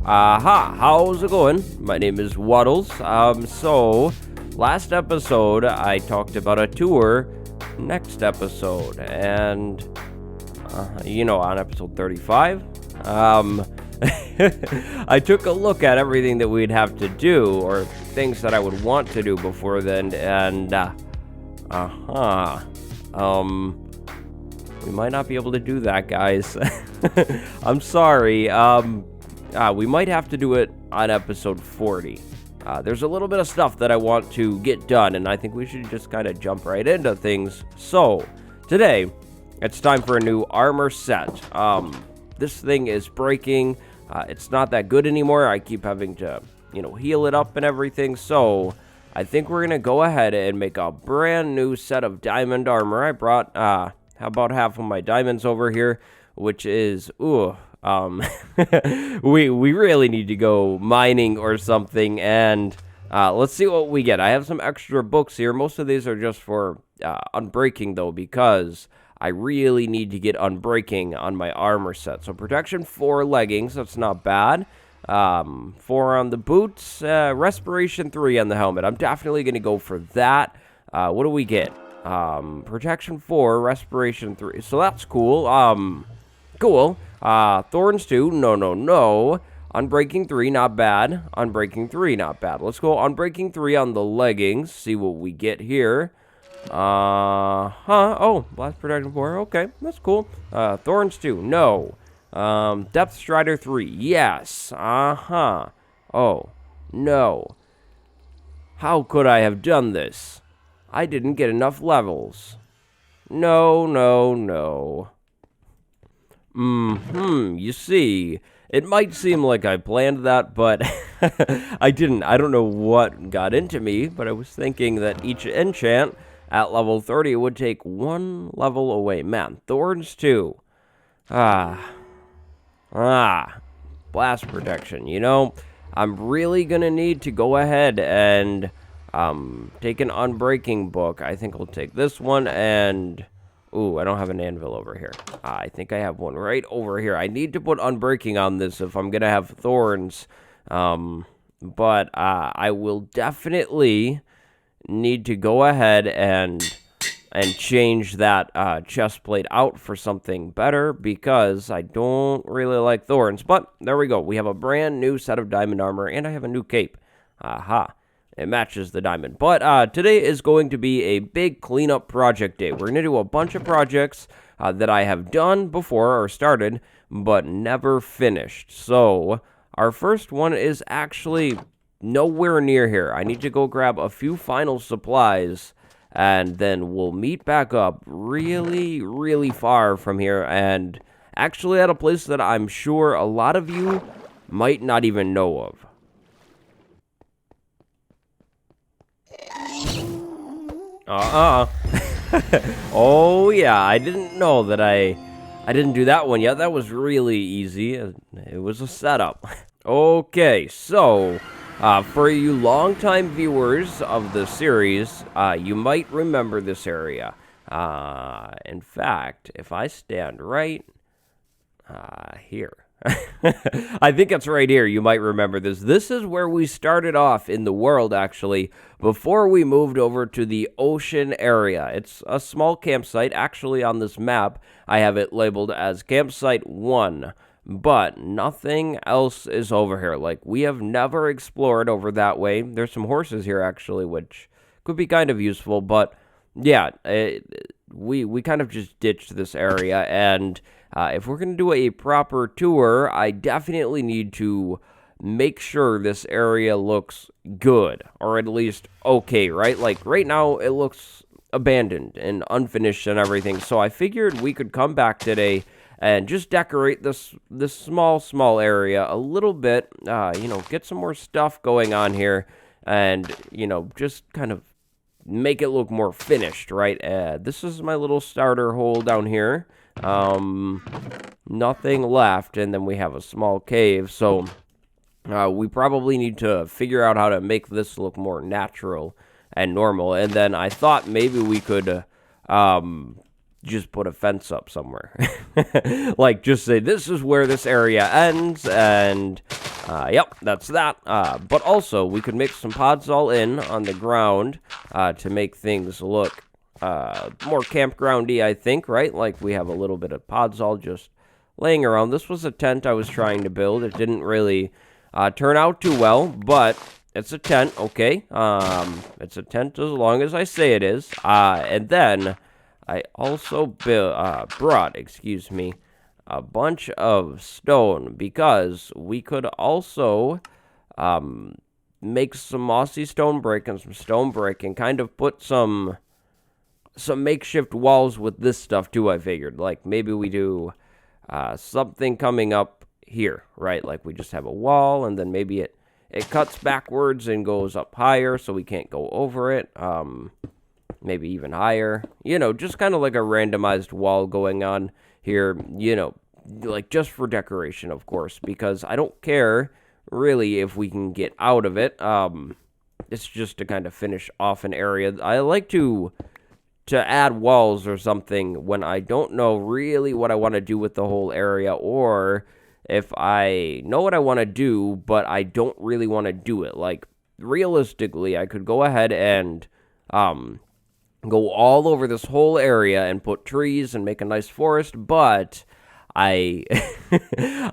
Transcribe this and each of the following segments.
Aha, how's it going? My name is Waddles. So last episode I talked about a tour. Next episode, and on episode 35, I took a look at everything that we'd have to do, or things that I would want to do before then, and we might not be able to do that, guys. I'm sorry. We might have to do it on episode 40. There's a little bit of stuff that I want to get done, and I think we should just kind of jump right into things. So, today, it's time for a new armor set. This thing is breaking. It's not that good anymore. I keep having to, heal it up and everything. So, I think we're going to go ahead and make a brand new set of diamond armor. I brought about half of my diamonds over here, which is, we really need to go mining or something, and let's see what we get. I have some extra books here. Most of these are just for unbreaking, though, because I really need to get unbreaking on my armor set. So protection 4 leggings, that's not bad. 4 on the boots, respiration 3 on the helmet. I'm definitely going to go for that. What do we get? Protection 4, respiration 3. So that's cool. Cool. Thorns 2, no. Unbreaking 3, not bad. Unbreaking 3, not bad. Let's go Unbreaking 3 on the leggings. See what we get here. Oh, blast protection 4. Okay, that's cool. Thorns 2, no. Depth Strider 3, yes. Oh, no. How could I have done this? I didn't get enough levels. No. You see, it might seem like I planned that, but I didn't. I don't know what got into me, but I was thinking that each enchant at level 30 would take 1 level away. Man, Thorns 2. Blast protection, I'm really gonna need to go ahead and take an unbreaking book. I think I'll take this one, and ooh, I don't have an anvil over here. I think I have one right over here. I need to put unbreaking on this if I'm gonna have thorns. But I will definitely need to go ahead and change that chest plate out for something better, because I don't really like thorns. But there we go. We have a brand new set of diamond armor, and I have a new cape. Aha. It matches the diamond. But today is going to be a big cleanup project day. We're going to do a bunch of projects that I have done before or started, but never finished. So our first one is actually nowhere near here. I need to go grab a few final supplies, and then we'll meet back up really, really far from here, and actually at a place that I'm sure a lot of you might not even know of. Oh, yeah, I didn't know that I didn't do that one yet. That was really easy. It was a setup. Okay, so, for you longtime viewers of the series, you might remember this area. In fact, if I stand right here. I think it's right here. You might remember this. This is where we started off in the world, actually, before we moved over to the ocean area. It's a small campsite. Actually, on this map, I have it labeled as Campsite 1, but nothing else is over here. Like, we have never explored over that way. There's some horses here, actually, which could be kind of useful, but yeah, we kind of just ditched this area, and if we're going to do a proper tour, I definitely need to make sure this area looks good, or at least okay, right? Like, right now, it looks abandoned and unfinished and everything, so I figured we could come back today and just decorate this small area a little bit, get some more stuff going on here, and, just kind of make it look more finished, right? This is my little starter hole down here. Nothing left, and then we have a small cave, so we probably need to figure out how to make this look more natural and normal. And then I thought maybe we could just put a fence up somewhere. Like, just say, this is where this area ends, and Yep, that's that. But also, we could mix some podzol in on the ground to make things look more campgroundy, I think, right? Like we have a little bit of podzol just laying around. This was a tent I was trying to build. It didn't really turn out too well, but it's a tent, okay? It's a tent as long as I say it is. And then I also brought, excuse me, a bunch of stone because we could also make some mossy stone brick and some stone brick and kind of put some makeshift walls with this stuff too, I figured. Like maybe we do something coming up here, right? Like we just have a wall and then maybe it cuts backwards and goes up higher so we can't go over it. Maybe even higher. You know, just kind of like a randomized wall going on here, you know, like just for decoration, of course, because I don't care really if we can get out of it. It's just to kind of finish off an area. I like to add walls or something when I don't know really what I want to do with the whole area, or if I know what I want to do, but I don't really want to do it. Like, realistically, I could go ahead and go all over this whole area and put trees and make a nice forest, but I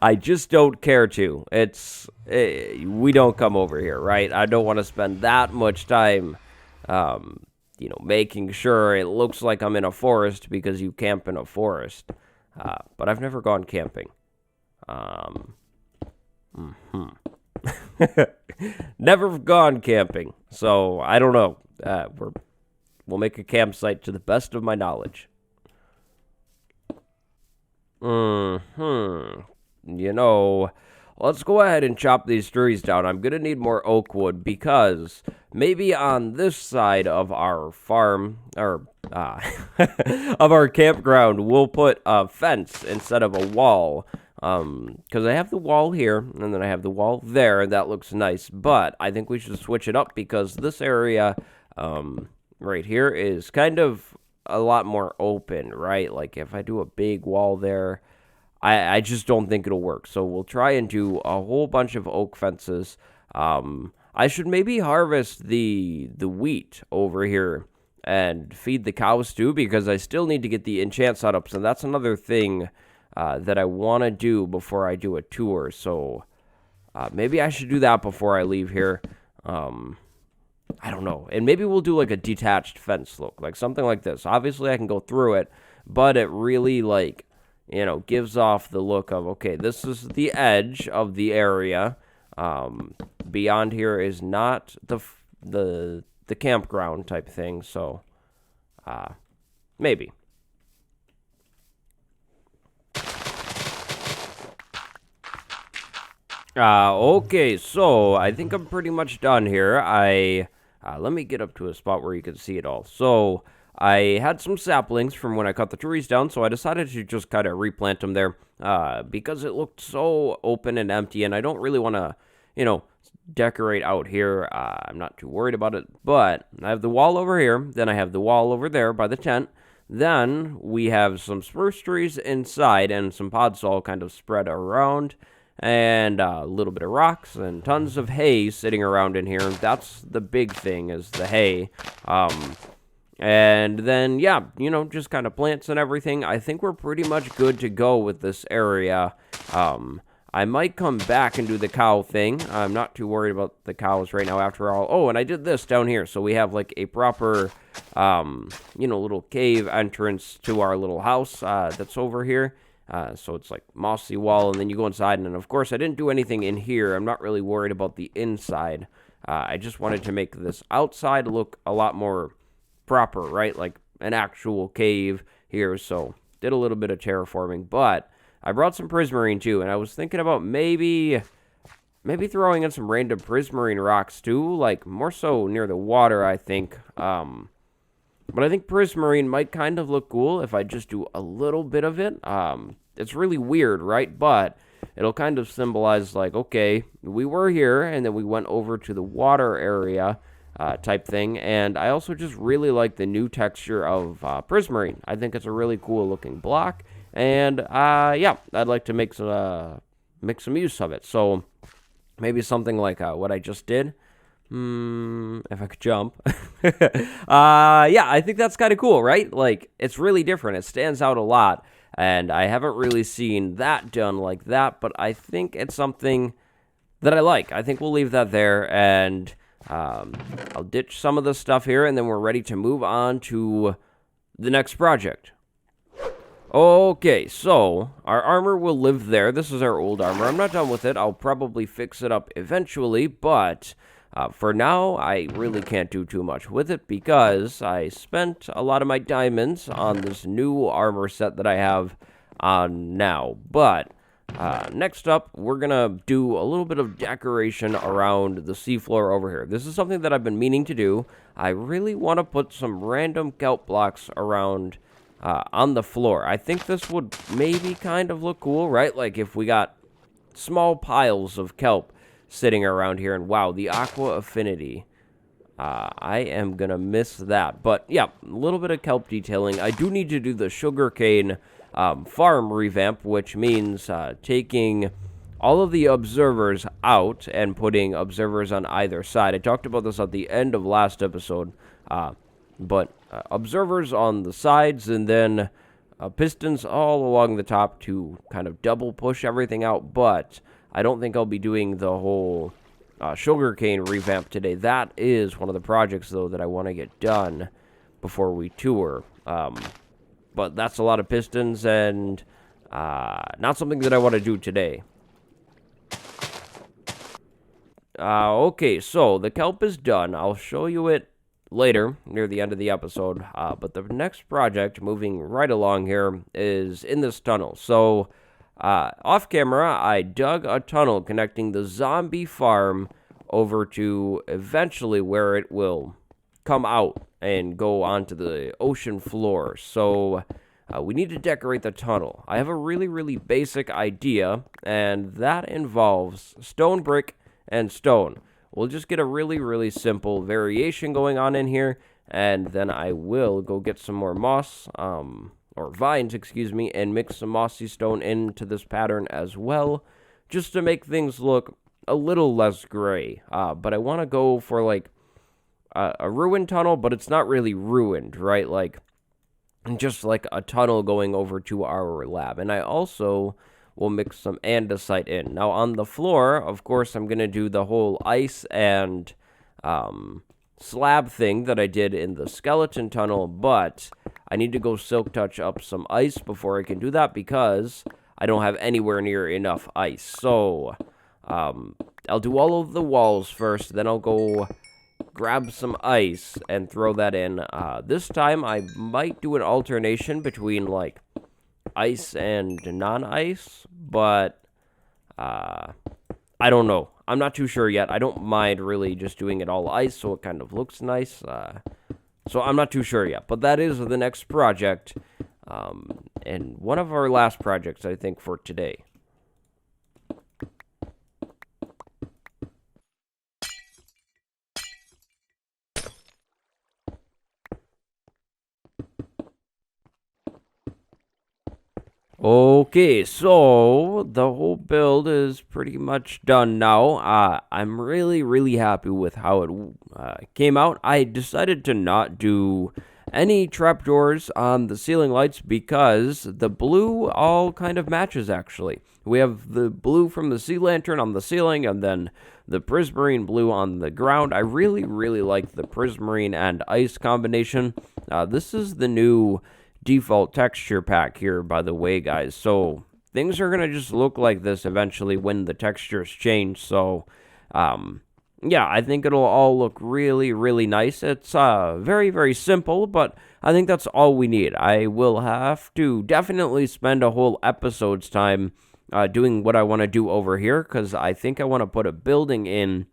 I just don't care to. We don't come over here, right? I don't want to spend that much time you know, making sure it looks like I'm in a forest because you camp in a forest. But I've never gone camping. Never gone camping, so I don't know. We'll make a campsite to the best of my knowledge. You know, let's go ahead and chop these trees down. I'm going to need more oak wood because maybe on this side of our farm, or of our campground, we'll put a fence instead of a wall. Because I have the wall here, and then I have the wall there, and that looks nice. But I think we should switch it up because this area right here is kind of a lot more open, right? Like if I do a big wall there, I just don't think it'll work. So we'll try and do a whole bunch of oak fences. I should maybe harvest the wheat over here and feed the cows too, because I still need to get the enchant setups, and that's another thing that I want to do before I do a tour. So maybe I should do that before I leave here. I don't know. And maybe we'll do like a detached fence look, like something like this. Obviously I can go through it, but it really, like, you know, gives off the look of, okay, this is the edge of the area. Beyond here is not the campground type thing. So maybe. Okay, so I think I'm pretty much done here. Let me get up to a spot where you can see it all. So I had some saplings from when I cut the trees down, so I decided to just kind of replant them there, because it looked so open and empty, and I don't really want to, you know, decorate out here. I'm not too worried about it, but I have the wall over here, then I have the wall over there by the tent, then we have some spruce trees inside and some podzol kind of spread around, and a little bit of rocks and tons of hay sitting around in here. That's the big thing, is the hay. And then, yeah, you know, just kind of plants and everything. I think we're pretty much good to go with this area. I might come back and do the cow thing. I'm not too worried about the cows right now after all. Oh, and I did this down here. So we have like a proper, you know, little cave entrance to our little house that's over here. So it's like mossy wall, and then you go inside, and of course I didn't do anything in here. I'm not really worried about the inside. I just wanted to make this outside look a lot more proper, right? Like an actual cave here. So did a little bit of terraforming, but I brought some prismarine too, and I was thinking about maybe throwing in some random prismarine rocks too, like more so near the water, I think. But I think prismarine might kind of look cool if I just do a little bit of it. It's really weird, right? But it'll kind of symbolize, like, okay, we were here, and then we went over to the water area type thing. And I also just really like the new texture of prismarine. I think it's a really cool looking block. And, yeah, I'd like to make some use of it. So Maybe something like what I just did. If I could jump. Yeah, I think that's kind of cool, right? Like, it's really different. It stands out a lot. And I haven't really seen that done like that, but I think it's something that I like. I think we'll leave that there, and I'll ditch some of the stuff here, and then we're ready to move on to the next project. Okay, so our armor will live there. This is our old armor. I'm not done with it. I'll probably fix it up eventually, but for now, I really can't do too much with it because I spent a lot of my diamonds on this new armor set that I have on now. But next up, we're going to do a little bit of decoration around the seafloor over here. This is something that I've been meaning to do. I really want to put some random kelp blocks around on the floor. I think this would maybe kind of look cool, right? Like if we got small piles of kelp sitting around here, and wow, the aqua affinity. I am gonna miss that. But yeah, a little bit of kelp detailing. I do need to do the sugarcane farm revamp, which means taking all of the observers out and putting observers on either side. I talked about this at the end of last episode, but observers on the sides, and then pistons all along the top to kind of double push everything out. But I don't think I'll be doing the whole sugarcane revamp today. That is one of the projects, though, that I want to get done before we tour. But that's a lot of pistons, and not something that I want to do today. Okay, so the kelp is done. I'll show you it later, near the end of the episode. But the next project, moving right along here, is in this tunnel. So, off camera, I dug a tunnel connecting the zombie farm over to eventually where it will come out and go onto the ocean floor. So, we need to decorate the tunnel. I have a really, really basic idea, and that involves stone, brick, and stone. We'll just get a really, really simple variation going on in here, and then I will go get some more moss, or vines, excuse me, and mix some mossy stone into this pattern as well, just to make things look a little less gray. But I want to go for, like, a ruined tunnel, but it's not really ruined, right? Like, just like a tunnel going over to our lab. And I also will mix some andesite in. Now, on the floor, of course, I'm going to do the whole ice and slab thing that I did in the skeleton tunnel, but I need to go silk touch up some ice before I can do that because I don't have anywhere near enough ice. So, I'll do all of the walls first, then I'll go grab some ice and throw that in. This time, I might do an alternation between, like, ice and non-ice, but I don't know. I'm not too sure yet. I don't mind really just doing it all ice so it kind of looks nice. So I'm not too sure yet, but that is the next project, and one of our last projects, I think, for today. Okay, so the whole build is pretty much done now. I'm really, really happy with how it came out. I decided to not do any trapdoors on the ceiling lights because the blue all kind of matches, actually. We have the blue from the sea lantern on the ceiling, and then the prismarine blue on the ground. I really, really like the prismarine and ice combination. This is the new default texture pack here, by the way, guys. So things are going to just look like this eventually when the textures change. So, yeah, I think it'll all look really, really nice. It's very, very simple, but I think that's all we need. I will have to definitely spend a whole episode's time doing what I want to do over here, because I think I want to put a building in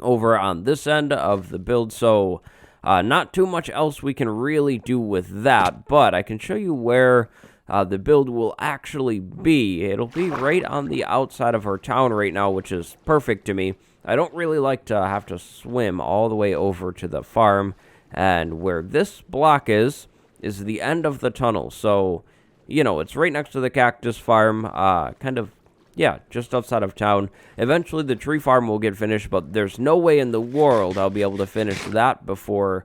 over on this end of the build. So not too much else we can really do with that, but I can show you where the build will actually be. It'll be right on the outside of our town right now, which is perfect to me. I don't really like to have to swim all the way over to the farm, and where this block is the end of the tunnel. So, you know, it's right next to the cactus farm, kind of yeah, just outside of town. Eventually, the tree farm will get finished, but there's no way in the world I'll be able to finish that before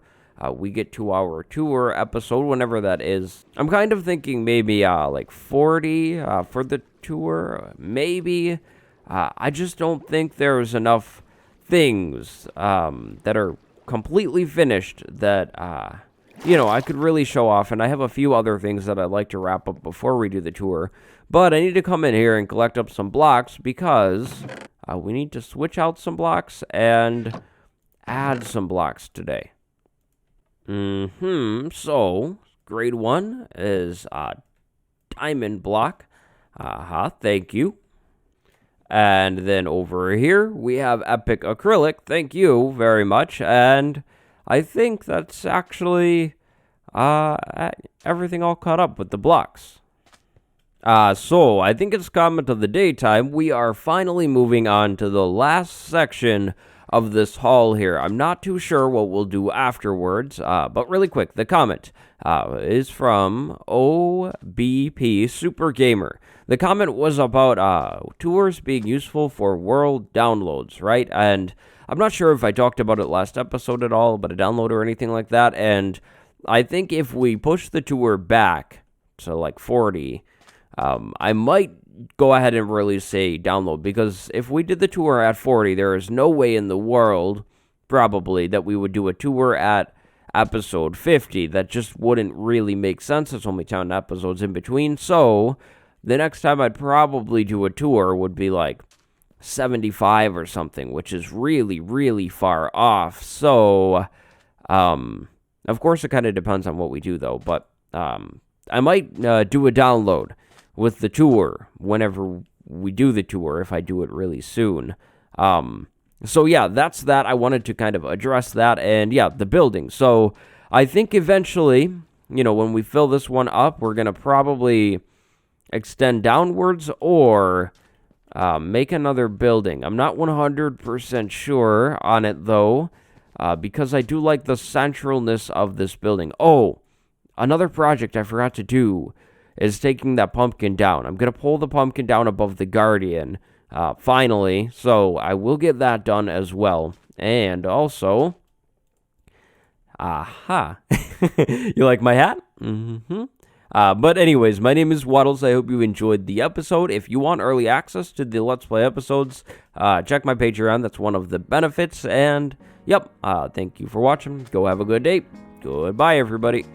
we get to our tour episode, whenever that is. I'm kind of thinking maybe like 40 for the tour, maybe. I just don't think there's enough things that are completely finished that I could really show off, and I have a few other things that I'd like to wrap up before we do the tour. But I need to come in here and collect up some blocks because we need to switch out some blocks and add some blocks today. So, grade 1 is diamond block. Thank you. And then over here, we have epic acrylic. Thank you very much. And I think that's actually everything all caught up with the blocks. So I think it's come to the daytime. We are finally moving on to the last section of this haul here. I'm not too sure what we'll do afterwards, but really quick, the comment is from OBP Super Gamer. The comment was about tours being useful for world downloads, right? And I'm not sure if I talked about it last episode at all, but a download or anything like that. And I think if we push the tour back to like 40, I might go ahead and release a download, because if we did the tour at 40, there is no way in the world, probably, that we would do a tour at episode 50. That just wouldn't really make sense. It's only 10 episodes in between. So the next time I'd probably do a tour would be like 75 or something, which is really, really far off. So, of course, it kind of depends on what we do, though. But I might do a download with the tour whenever we do the tour, if I do it really soon. So yeah, that's that. I wanted to kind of address that, and yeah, the building. So I think eventually, when we fill this one up, we're going to probably extend downwards or make another building. I'm not 100% sure on it, though, because I do like the centralness of this building. Oh, another project I forgot to do is taking that pumpkin down. I'm going to pull the pumpkin down above the Guardian, finally, so I will get that done as well. And also, you like my hat? But anyways, my name is Waddles. I hope you enjoyed the episode. If you want early access to the Let's Play episodes, check my Patreon. That's one of the benefits. And, yep, thank you for watching. Go have a good day. Goodbye, everybody.